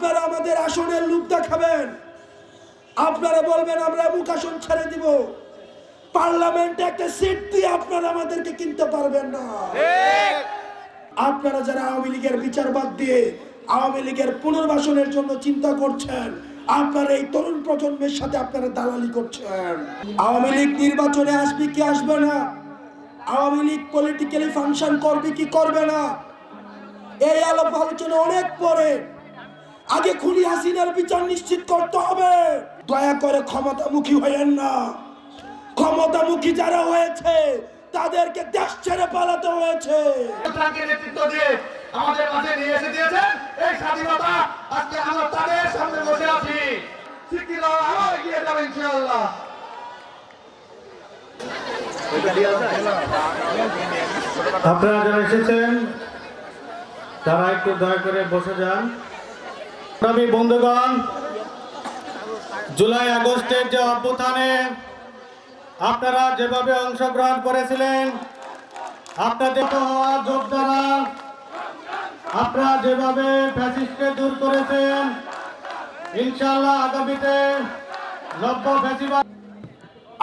আপনারা আমাদের আসনের লোভ দেখাবেন, আপনারা বলবেন আমরা মুখ আসন ছেড়ে দিব, পার্লামেন্টে একটা সিট দিয়ে আপনারা আমাদেরকে কিনতে পারবেন না। আপনারা যারা আওয়ামী লীগের বিচারবাদ দিয়ে আওয়ামী লীগের পুনর্বাসনের জন্য চিন্তা করছেন, আপনারা এই তরুণ প্রজন্মের সাথে আপনারা দালালি করছেন। আওয়ামী লীগ নির্বাচনে আসবে কি আসবে না, আওয়ামী লীগ পলিটিক্যালি ফাংশন করবে কি করবে না, এই আলাপ আলোচনা অনেক পরে। আগে খুনি হাসিনার বিচার নিশ্চিত করতে হবে। দয়া করে ক্ষমতামুখী হয়েন না। ক্ষমতামুখী যারা হয়েছে তাদেরকে দেশ ছেড়ে পালাতে হয়েছে। নেতৃত্ব দিয়ে আমাদের মাঝে নিয়ে এসে দিয়েছেন এই স্বাধীনতা। আজকে আমরা তাদের সামনে বসে আছি, শিক্ষিতরা আরো এগিয়ে যাবে ইনশাআল্লাহ। আপনারা যারা এসেছেন তারা একটু দয়া করে বসে যান। বন্ধুগণ, জুলাই আগস্টের যে অভ্যুত্থানে আপনারা যেভাবে অংশগ্রহণ করেছিলেন, আপনাদের যোদ্ধারা আপনারা যেভাবে ফ্যাসিস্টকে দূর করেছেন, ইনশাআল্লাহ আগামীতে নব্য ফ্যাসিবাদ।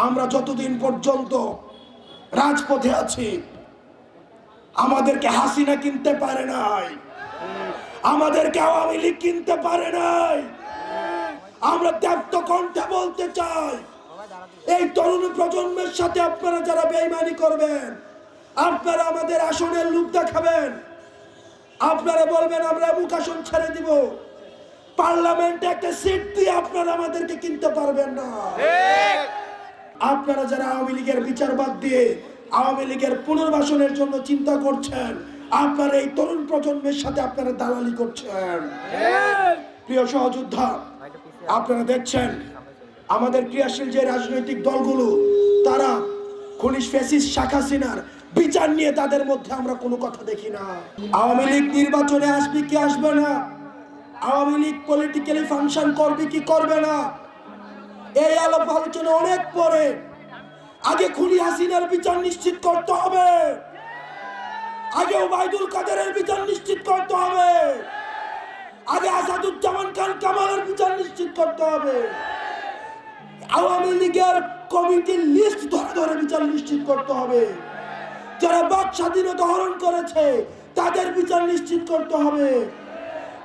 আমরা যতদিন পর্যন্ত রাজপথে আছি, আমাদেরকে হাসিনা কিনতে পারে নাই, আমাদেরকে আওয়ামী লীগ কিনতে পারে নাই। আমরা ত্যাপ্ত কণ্ঠে বলতে চাই, এই তরুণ প্রজন্মের সাথে আপনারা যারা বেঈমানি করবেন, আপনারা আমাদের আসনের লোভ দেখাবেন, আপনারা বলবেন আমরা মুখ আসন ছেড়ে দিব, পার্লামেন্টে একটা সিট দিয়ে আপনারা আমাদেরকে কিনতে পারবেন না। আপনারা যারা আওয়ামী লীগের বিচারবাদ দিয়ে আওয়ামী লীগের পুনর্বাসনের জন্য চিন্তা করছেন, আপনারা এই তরুণ প্রজন্মের সাথে আপনারা দালালি করছেন। প্রিয় সহযোদ্ধা, আপনারা দেখছেন আমাদের ক্রিয়াশীল যে রাজনৈতিক দলগুলো, তারা খুনি ফ্যাসিস্ট শেখ হাসিনার বিচার নিয়ে তাদের মধ্যে আমরা কোনো কথা দেখি না। আওয়ামী লীগ নির্বাচনে আসবে কি আসবে না, আওয়ামী লীগ পলিটিক্যালি ফাংশন করবে কি করবে না, এই আলাপ আলোচনা অনেক পরে। আগে খুনি হাসিনার বিচার নিশ্চিত করতে হবে, আগে ওবায়দুল কাদেরের বিচার নিশ্চিত করতে হবে, আগে আসাদুজ্জামান খান কামালের বিচার নিশ্চিত করতে হবে, আওয়ামী লীগের কমিটির লিস্ট ধরে ধরে বিচার নিশ্চিত করতে হবে, যারা বাক স্বাধীনতা হরণ করেছে তাদের বিচার নিশ্চিত করতে হবে,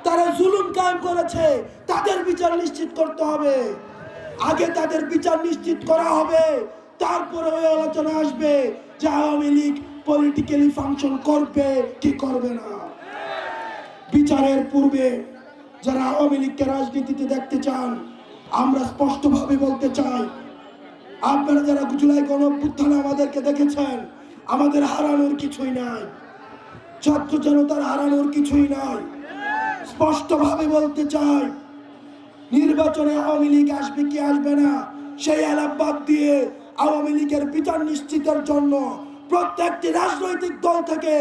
তারা জুলুম কায়েম করেছে তাদের বিচার নিশ্চিত করতে হবে। আগে তাদের বিচার নিশ্চিত করা হবে, তারপরে ওই আলোচনা আসবে যে আওয়ামী লীগ পলিটিক্যালি ফাংশন করবে কি করবে না। বিচারের পূর্বে যারা আওয়ামী লীগকে রাজনীতিতে দেখতে চান, আমরা স্পষ্টভাবে বলতে চাই, আপনারা যারা জুলাই গণঅভ্যুত্থানে আমাদেরকে দেখেছেন, আমাদের হারানোর কিছুই নাই, ছাত্র জনতার হারানোর কিছুই নাই। স্পষ্টভাবে বলতে চাই, নির্বাচনে আওয়ামী লীগ আসবে কি আসবে না সেই আলাপ বাদ দিয়ে আওয়ামী লীগের বিচার নিশ্চিতের জন্য প্রত্যেকটি রাজনৈতিক দল থেকে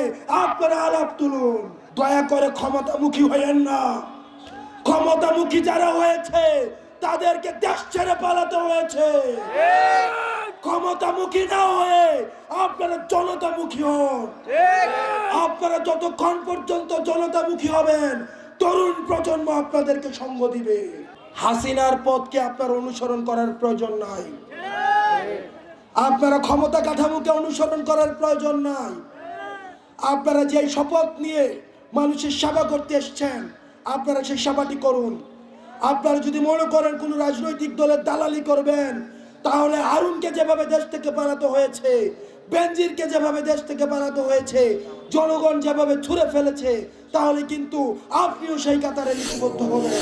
আপনারা আলাপ তুলুন। দয়া করে ক্ষমতামুখী হয়েন না। ক্ষমতামুখী যারা হয়েছে তাদেরকে দেশ ছেড়ে পালাতে হয়েছে। ক্ষমতামুখী না হয়ে আপনারা জনতামুখী হন। আপনারা যতক্ষণ পর্যন্ত জনতামুখী হবেন, তরুণ প্রজন্ম আপনাদেরকে সঙ্গ দিবে। হাসিনার পথকে আপনার অনুসরণ করার প্রয়োজন নাই, আপনারা ক্ষমতা কাঠামোকে অনুসরণ করার প্রয়োজন নাই। আপনারা যে শপথ নিয়ে মানুষের সেবা করতে এসেছেন, আপনারা সেই সেবাটি করুন। আপনারা যদি মনে করেন কোন রাজনৈতিক দলের দালালি করবেন, তাহলে হারুনকে যেভাবে দেশ থেকে পালাতে হয়েছে, বেনজিরকে যেভাবে দেশ থেকে পালাতে হয়েছে, জনগণ যেভাবে ছুঁড়ে ফেলেছে, তাহলে কিন্তু আপনিও সেই কাতারে লিপিবদ্ধ হবেন।